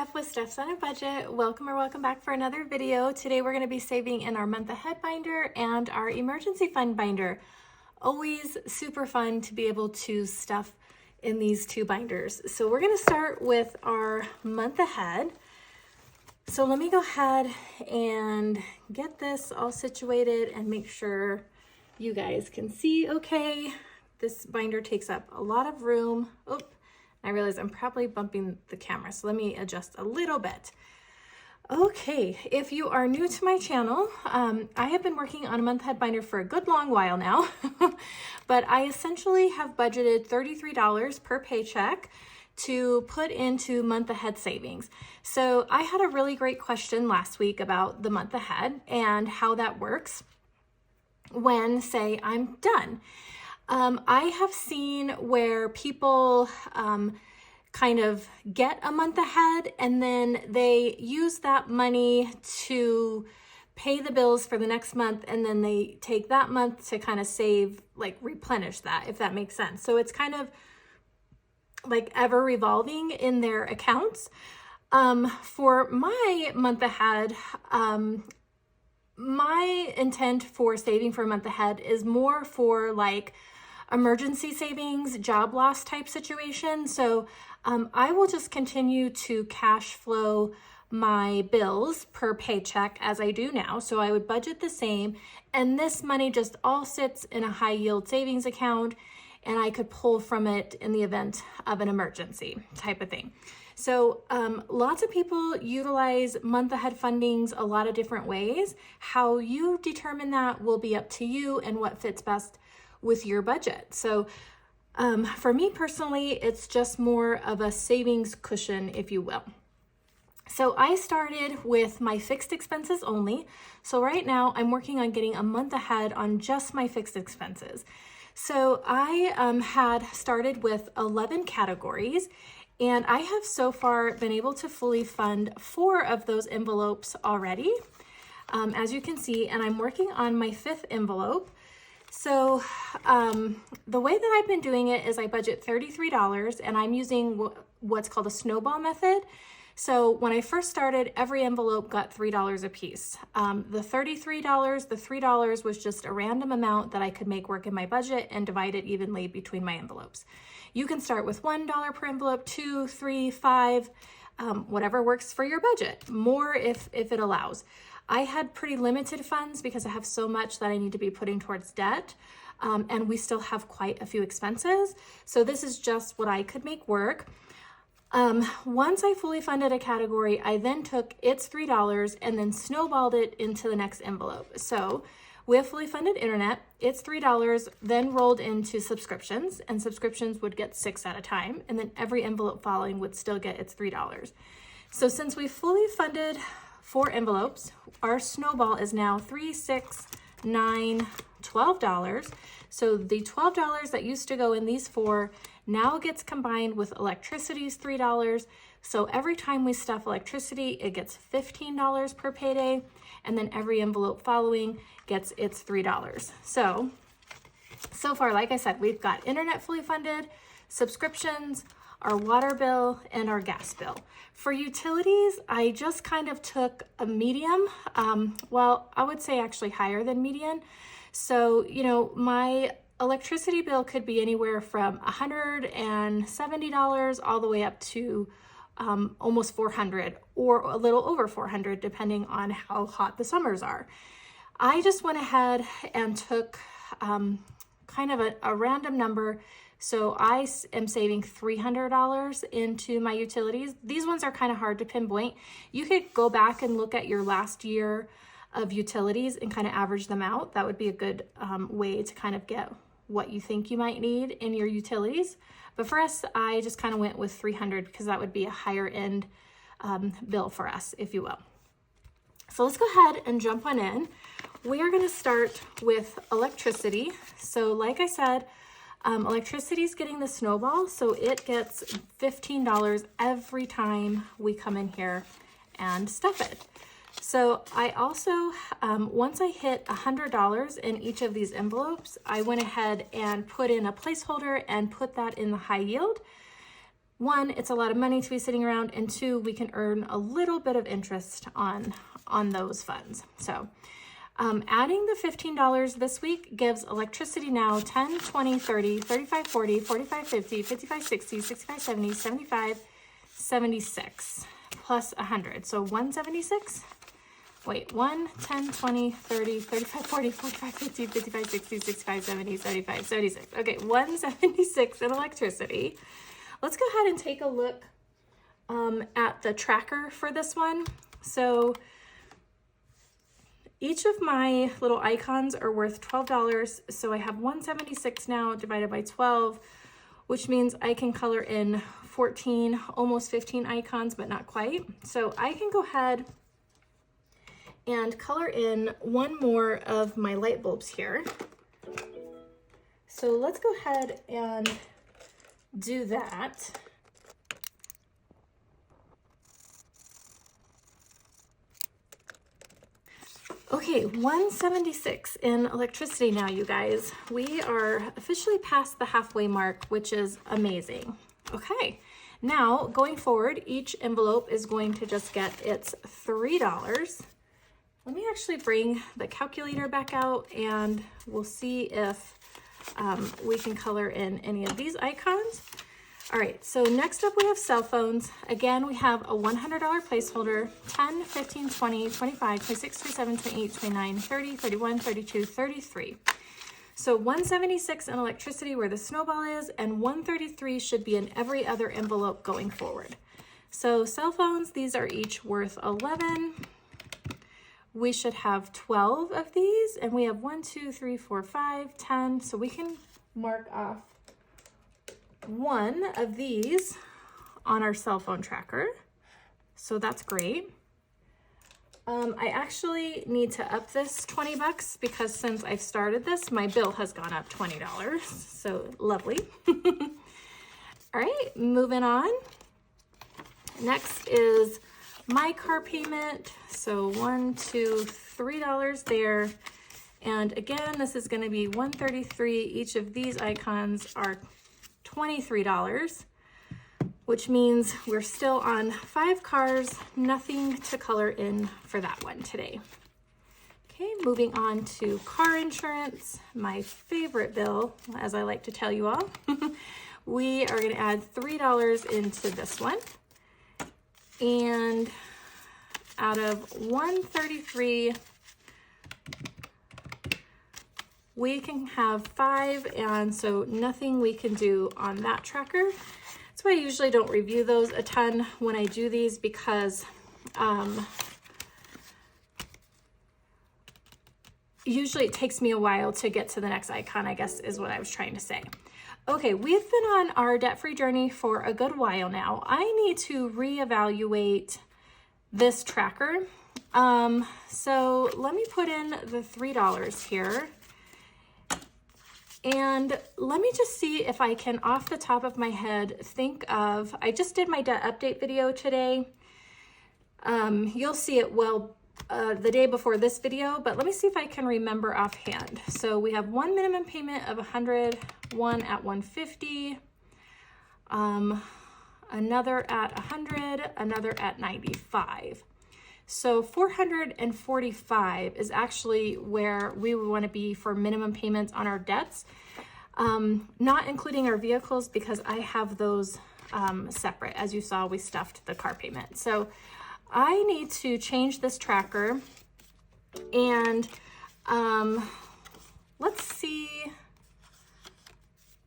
Steph with Stefsonabudget. Welcome back for another video. Today we're going to be saving in our month ahead binder and our emergency fund binder. Always super fun to be able to stuff in these two binders. So we're going to start with our month ahead. So let me go ahead and get this all situated and make sure you guys can see okay. This binder takes up a lot of room. Oh, I realize I'm probably bumping the camera, so let me adjust a little bit. Okay, if you are new to my channel, I have been working on a month ahead binder for a good long while now, but I essentially have budgeted $33 per paycheck to put into month ahead savings. So I had a really great question last week about the month ahead and how that works when, say, I'm done. I have seen where people kind of get a month ahead and then they use that money to pay the bills for the next month, and then they take that month to kind of save, like replenish that, if that makes sense. So it's kind of like ever revolving in their accounts. For my month ahead, my intent for saving for a month ahead is more for like emergency savings, job loss type situation. So I will just continue to cash flow my bills per paycheck as I do now. So I would budget the same, and this money just all sits in a high yield savings account, and I could pull from it in the event of an emergency type of thing. So lots of people utilize month ahead fundings a lot of different ways. How you determine that will be up to you and what fits best with your budget. So for me personally, it's just more of a savings cushion, if you will. So I started with my fixed expenses only. So right now I'm working on getting a month ahead on just my fixed expenses. So I had started with 11 categories, and I have so far been able to fully fund 4 of those envelopes already, as you can see, and I'm working on my 5th envelope. So the way that I've been doing it is I budget $33, and I'm using what's called a snowball method. So when I first started, every envelope got $3 a piece. The $3 was just a random amount that I could make work in my budget and divide it evenly between my envelopes. You can start with $1 per envelope, 2, 3, 5, whatever works for your budget, more if it allows. I had pretty limited funds because I have so much that I need to be putting towards debt, and we still have quite a few expenses. So this is just what I could make work. Once I fully funded a category, I then took its $3 and then snowballed it into the next envelope. So with fully funded internet, it's $3 then rolled into subscriptions, and subscriptions would get 6 at a time, and then every envelope following would still get its $3. So since we fully funded 4 envelopes, our snowball is now $3, $6, $9, $12. So the $12 that used to go in these 4 now gets combined with electricity's $3. So every time we stuff electricity, it gets $15 per payday, and then every envelope following gets its $3. So far, like I said, we've got internet fully funded, subscriptions, our water bill, and our gas bill. For utilities, I just kind of took a medium, well, I would say actually higher than median. So, you know, my electricity bill could be anywhere from $170 all the way up to almost $400, or a little over $400, depending on how hot the summers are. I just went ahead and took kind of a random number. So I am saving $300 into my utilities. These ones are kind of hard to pinpoint. You could go back and look at your last year of utilities and kind of average them out. That would be a good way to kind of get what you think you might need in your utilities. But for us, I just kind of went with $300 because that would be a higher end bill for us, if you will. So let's go ahead and jump on in. We are going to start with electricity. So like I said, electricity is getting the snowball, so it gets $15 every time we come in here and stuff it. So I also, once I hit $100 in each of these envelopes, I went ahead and put in a placeholder and put that in the high yield. one, it's a lot of money to be sitting around, and two, we can earn a little bit of interest on those funds. So adding the $15 this week gives Electricity Now 10, 20, 30, 35, 40, 45, 50, 55, 60, 65, 70, 75, 76 plus 100. So 176. Wait, 1, 10, 20, 30, 35, 40, 45, 50, 55, 60, 65, 70, 75, 76. Okay, 176 in electricity. Let's go ahead and take a look at the tracker for this one. So each of my little icons are worth $12. So I have 176 now divided by 12, which means I can color in 14, almost 15 icons, but not quite. So I can go ahead and color in one more of my light bulbs here. So let's go ahead and do that. Okay, 176 in electricity now, you guys. We are officially past the halfway mark, which is amazing. Okay, now going forward, each envelope is going to just get its $3. Let me actually bring the calculator back out and we'll see if we can color in any of these icons. All right, so next up we have cell phones. Again, we have a $100 placeholder, 10, 15, 20, 25, 26, 27, 28, 29, 30, 31, 32, 33. So 176 in electricity where the snowball is, and 133 should be in every other envelope going forward. So cell phones, these are each worth 11. We should have 12 of these, and we have 1, 2, 3, 4, 5, 10. So we can mark off one of these on our cell phone tracker. So that's great. I actually need to up this 20 bucks because since I've started this, my bill has gone up $20. So lovely. All right, moving on. Next is my car payment. So $1, $2, $3 there. And again, this is going to be $133. Each of these icons are $23, which means we're still on 5 cars, nothing to color in for that one today. Okay, moving on to car insurance, my favorite bill, as I like to tell you all. We are going to add $3 into this one. And out of 133, we can have 5, and so nothing we can do on that tracker. That's why I usually don't review those a ton when I do these, because usually it takes me a while to get to the next icon, I guess is what I was trying to say. Okay, we've been on our debt-free journey for a good while now. I need to reevaluate this tracker. So let me put in the $3 here. And let me just see if I can, off the top of my head, think of, I just did my debt update video today. You'll see it the day before this video, but let me see if I can remember offhand. So we have one minimum payment of 100, one at 150, another at 100, another at 95. So 445 is actually where we would want to be for minimum payments on our debts, not including our vehicles, because I have those separate. As you saw, we stuffed the car payment. So I need to change this tracker, and let's see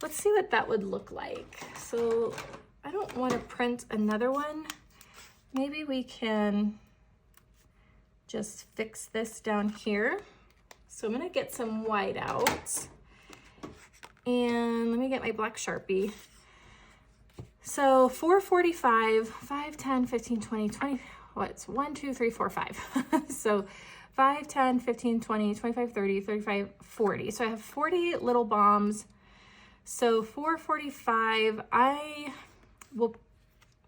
what that would look like. So I don't want to print another one. Maybe we can just fix this down here. So I'm gonna get some white out, and let me get my black Sharpie. So 445, 5, 10, 15, 20, 20, what's 1, 2, 3, 4, 5. So 5, 10, 15, 20, 25, 30, 35, 40. So I have 40 little bombs. So 445, I will,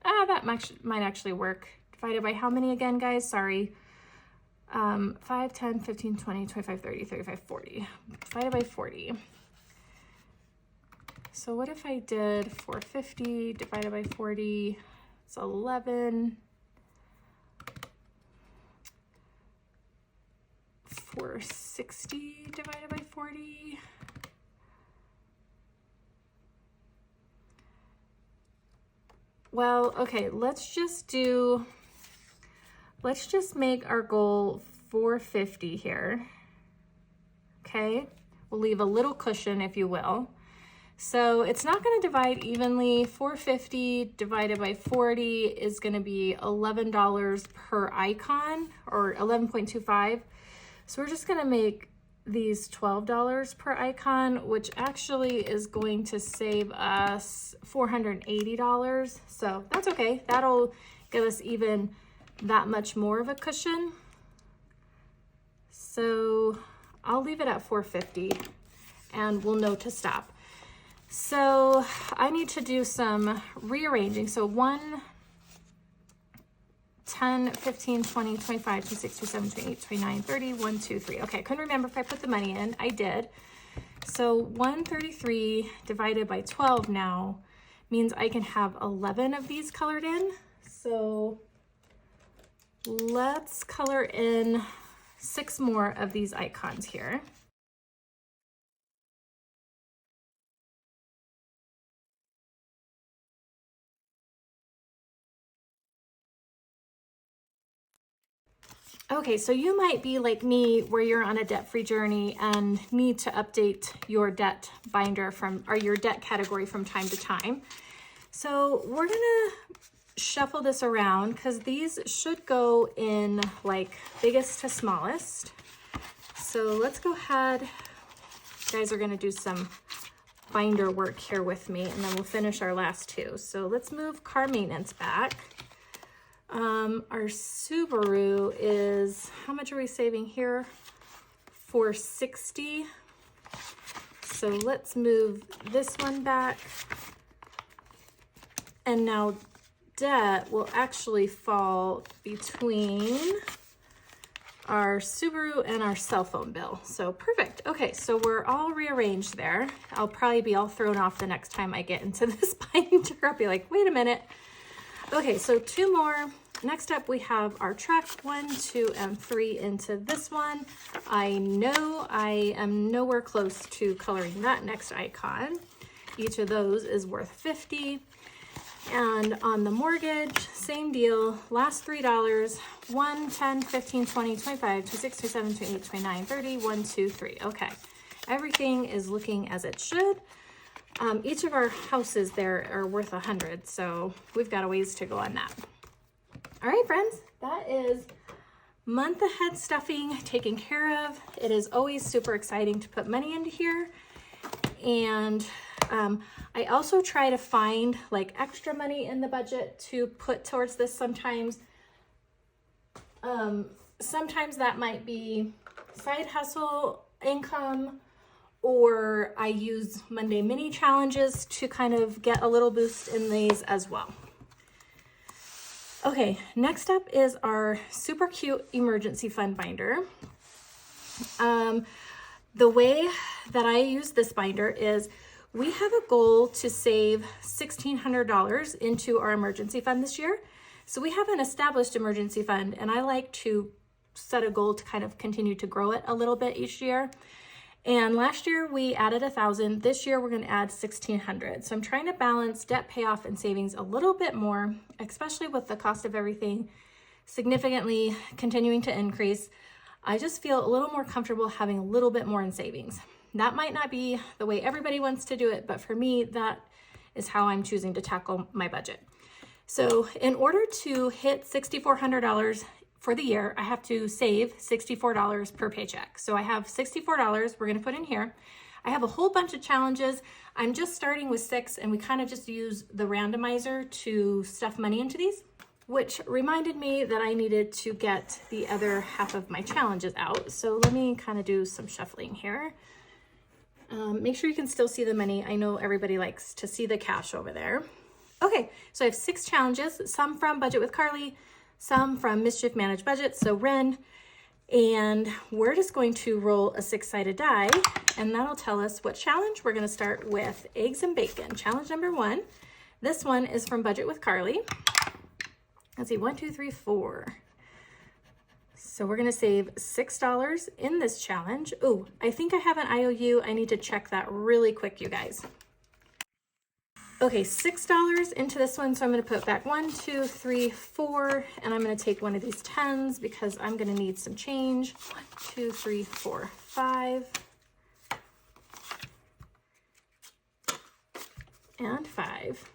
that might actually work. Divided by how many again, guys? Sorry. 5, 10, 15, 20, 25, 30, 35, 40. Divided by 40. So what if I did 450 divided by 40? It's 11. 460 divided by 40. Well, okay, let's just make our goal 450 here. Okay, we'll leave a little cushion, if you will. So it's not going to divide evenly. 450 divided by 40 is going to be $11 per icon, or 11.25. So we're just going to make these $12 per icon, which actually is going to save us $480. So that's okay. That'll give us even that much more of a cushion. So I'll leave it at 450 and we'll know to stop. So I need to do some rearranging. So 1, 10, 15, 20, 25, 26, 27, 28, 29, 30, 1, 2, 3. Okay, I couldn't remember if I put the money in. I did. So 133 divided by 12 now means I can have 11 of these colored in. So let's color in 6 more of these icons here. Okay, so you might be like me where you're on a debt-free journey and need to update your debt binder or your debt category from time to time. So we're gonna shuffle this around because these should go in like biggest to smallest. So let's go ahead. You guys are gonna do some binder work here with me and then we'll finish our last 2. So let's move car maintenance back. Our Subaru is, how much are we saving here? $460. So let's move this one back. And now debt will actually fall between our Subaru and our cell phone bill. So perfect. Okay, so we're all rearranged there. I'll probably be all thrown off the next time I get into this binder. I'll be like, wait a minute. Okay, so 2 more. Next up, we have our truck, 1, 2, and 3 into this one. I know I am nowhere close to coloring that next icon. Each of those is worth $50. And on the mortgage, same deal, last $3, 1, 10, 15, 20, 25, 26, 27, 28, 29, 30, 1, 2, 3. Okay, everything is looking as it should. Each of our houses there are worth 100, so we've got a ways to go on that. All right, friends, that is month ahead stuffing taken care of. It is always super exciting to put money into here. And I also try to find like extra money in the budget to put towards this sometimes. Sometimes that might be side hustle income, or I use Monday mini challenges to kind of get a little boost in these as well. Okay, next up is our super cute emergency fund binder. The way that I use this binder is we have a goal to save $1,600 into our emergency fund this year. So we have an established emergency fund, and I like to set a goal to kind of continue to grow it a little bit each year. And last year we added 1,000. This year we're going to add 1,600. So I'm trying to balance debt payoff and savings a little bit more, especially with the cost of everything significantly continuing to increase. I just feel a little more comfortable having a little bit more in savings. That might not be the way everybody wants to do it, but for me, that is how I'm choosing to tackle my budget. So in order to hit $6,400 for the year, I have to save $64 per paycheck. So I have $64 we're going to put in here. I have a whole bunch of challenges. I'm just starting with 6, and we kind of just use the randomizer to stuff money into these, which reminded me that I needed to get the other half of my challenges out. So let me kind of do some shuffling here. Make sure you can still see the money. I know everybody likes to see the cash over there. Okay, so I have 6 challenges, some from Budget with Carly, some from Mischief Managed Budget, so Ren, And we're just going to roll a 6-sided die, and that'll tell us what challenge. We're gonna start with eggs and bacon. Challenge number 1. This one is from Budget with Carly. Let's see, 1, 2, 3, 4. So we're gonna save $6 in this challenge. Oh, I think I have an IOU. I need to check that really quick, you guys. Okay, $6 into this one, so I'm gonna put back 1, 2, 3, 4, and I'm gonna take one of these 10s because I'm gonna need some change. 1, 2, 3, 4, 5. And 5.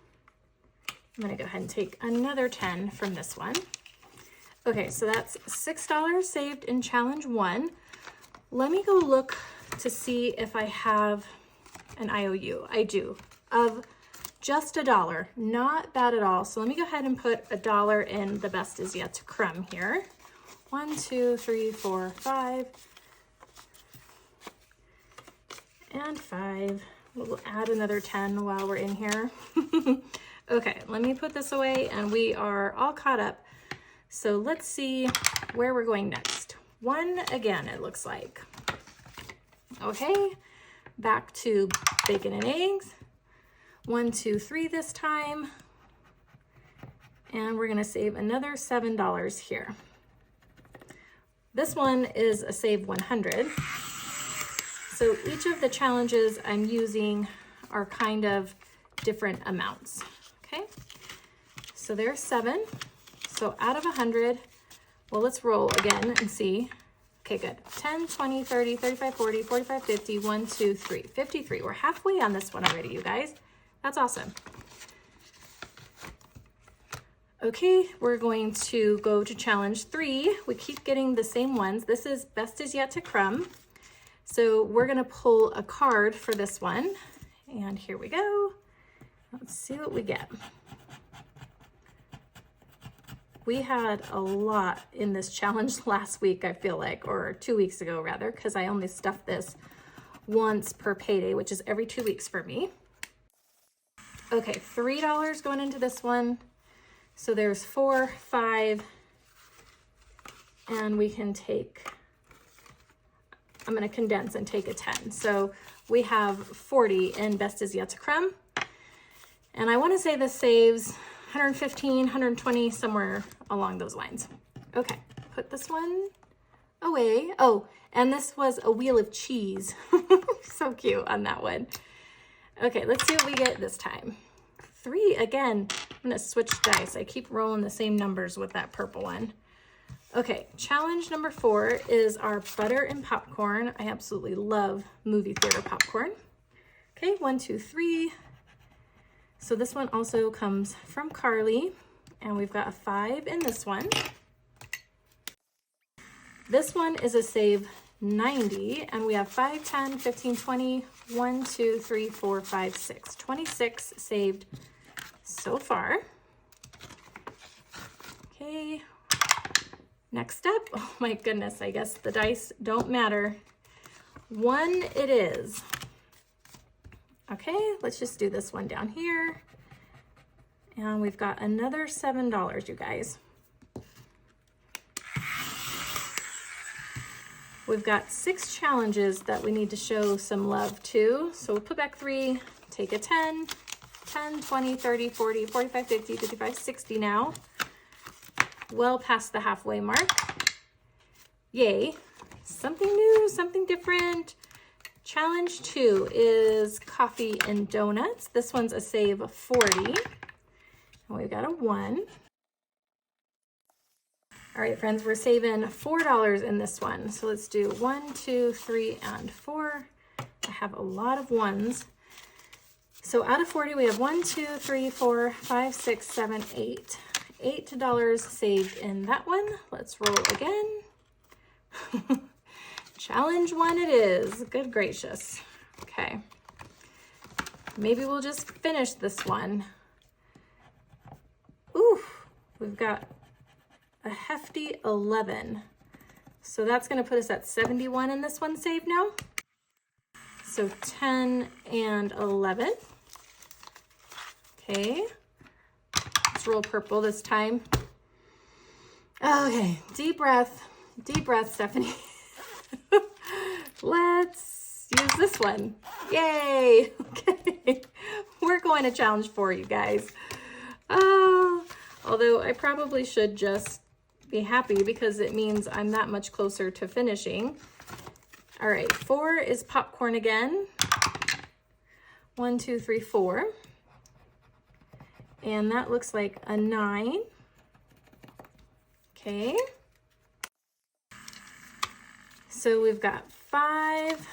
I'm gonna go ahead and take another 10 from this one. Okay, so that's $6 saved in challenge 1. Let me go look to see if I have an IOU. I do, of just $1, not bad at all. So let me go ahead and put $1 in the best is yet to come here. 1, 2, 3, 4, 5, and 5. We'll add another 10 while we're in here. Okay, let me put this away and we are all caught up. So let's see where we're going next. 1 again, it looks like. Okay, back to bacon and eggs. 1, 2, 3 this time. And we're gonna save another $7 here. This one is a save 100. So each of the challenges I'm using are kind of different amounts, okay? So there's 7. So out of 100, well, let's roll again and see. Okay, good. 10, 20, 30, 35, 40, 45, 50, 1, 2, 3, 53. We're halfway on this one already, you guys. That's awesome. Okay, we're going to go to challenge 3. We keep getting the same ones. This is best is yet to come. So we're gonna pull a card for this one. And here we go. Let's see what we get. We had a lot in this challenge last week, I feel like, or 2 weeks ago rather, because I only stuffed this once per payday, which is every 2 weeks for me. Okay, $3 going into this one. So there's 4, 5, and we can take, I'm gonna condense and take a 10. So we have 40 in best is yet to come. And I wanna say this saves 115, 120, somewhere along those lines. Okay, put this one away. Oh, and this was a wheel of cheese. So cute on that one. Okay, let's see what we get this time. 3 again. I'm gonna switch dice. I keep rolling the same numbers with that purple one. Okay, challenge number 4 is our butter and popcorn. I absolutely love movie theater popcorn. Okay, 1, 2, 3. So this one also comes from Carly, and we've got a 5 in this one. This one is a save 90, and we have 5, 10, 15, 20, 1, 2, 3, 4, 5, 6. 26 saved so far. Okay, next up, oh my goodness, I guess the dice don't matter. 1 it is. Okay, let's just do this one down here. And we've got another $7, you guys. We've got 6 challenges that we need to show some love to. So we'll put back 3, take a 10, 10, 20, 30, 40, 45, 50, 55, 60 now. Well past the halfway mark. Yay, something new, something different. Challenge 2 is coffee and donuts. This one's a save of 40. And we've got a 1. All right, friends, we're saving $4 in this one. So let's do 1, 2, 3, and 4. I have a lot of 1s. So out of 40, we have 1, 2, 3, 4, 5, 6, 7, 8. $8 saved in that one. Let's roll again. Challenge 1 it is. Good gracious. Okay. Maybe we'll just finish this one. Ooh, we've got a hefty 11. So that's going to put us at 71 in this one saved now. So 10 and 11. Okay. Let's roll purple this time. Okay, deep breath. Deep breath, Stephanie. Let's use this one. Yay. Okay. We're going to challenge 4, you guys. Although I probably should just be happy because it means I'm that much closer to finishing. All right, 4 is popcorn again. 1, 2, 3, 4. And that looks like a 9. Okay. So we've got 5,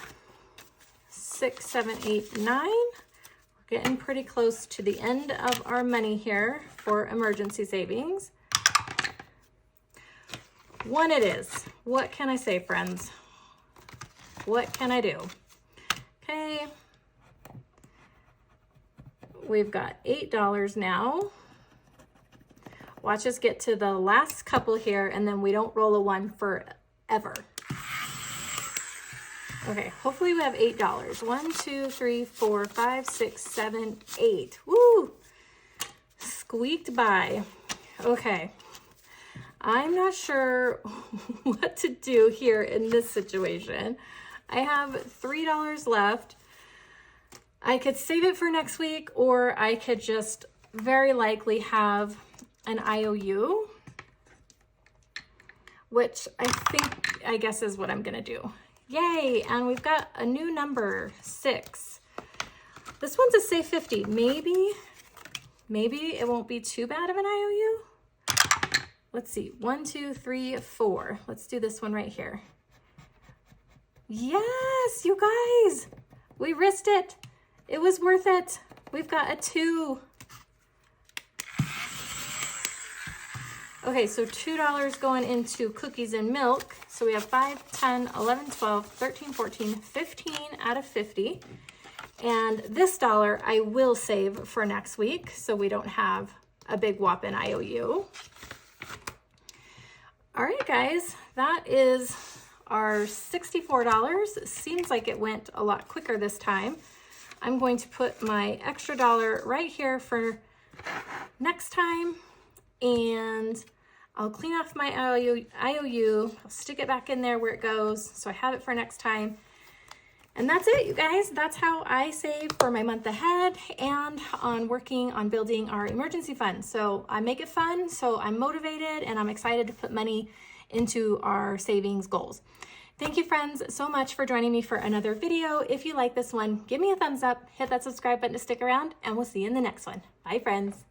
6, 7, 8, 9. We're getting pretty close to the end of our money here for emergency savings. 1 it is. What can I say, friends? What can I do? Okay. We've got $8 now. Watch us get to the last couple here, and then we don't roll a 1 forever. Okay, hopefully we have $8. 1, 2, 3, 4, 5, 6, 7, 8. Woo! Squeaked by. Okay. I'm not sure what to do here in this situation. I have $3 left. I could save it for next week, or I could just very likely have an IOU, which I guess is what I'm gonna do. Yay, and we've got a new number, 6. This one's a safe 50. Maybe it won't be too bad of an IOU. Let's see, 1, 2, 3, 4. Let's do this one right here. Yes, you guys, we risked it. It was worth it. We've got a 2. Okay, so $2 going into cookies and milk. So we have 5, 10, 11, 12, 13, 14, 15 out of 50. And this $1 I will save for next week so we don't have a big whopping IOU. All right, guys, that is our $64. Seems like it went a lot quicker this time. I'm going to put my extra $1 right here for next time, and I'll clean off my IOU. I'll stick it back in there where it goes so I have it for next time. And that's it, you guys. That's how I save for my month ahead and on working on building our emergency fund. So I make it fun, so I'm motivated and I'm excited to put money into our savings goals. Thank you, friends, so much for joining me for another video. If you like this one, give me a thumbs up, hit that subscribe button to stick around, and we'll see you in the next one. Bye, friends.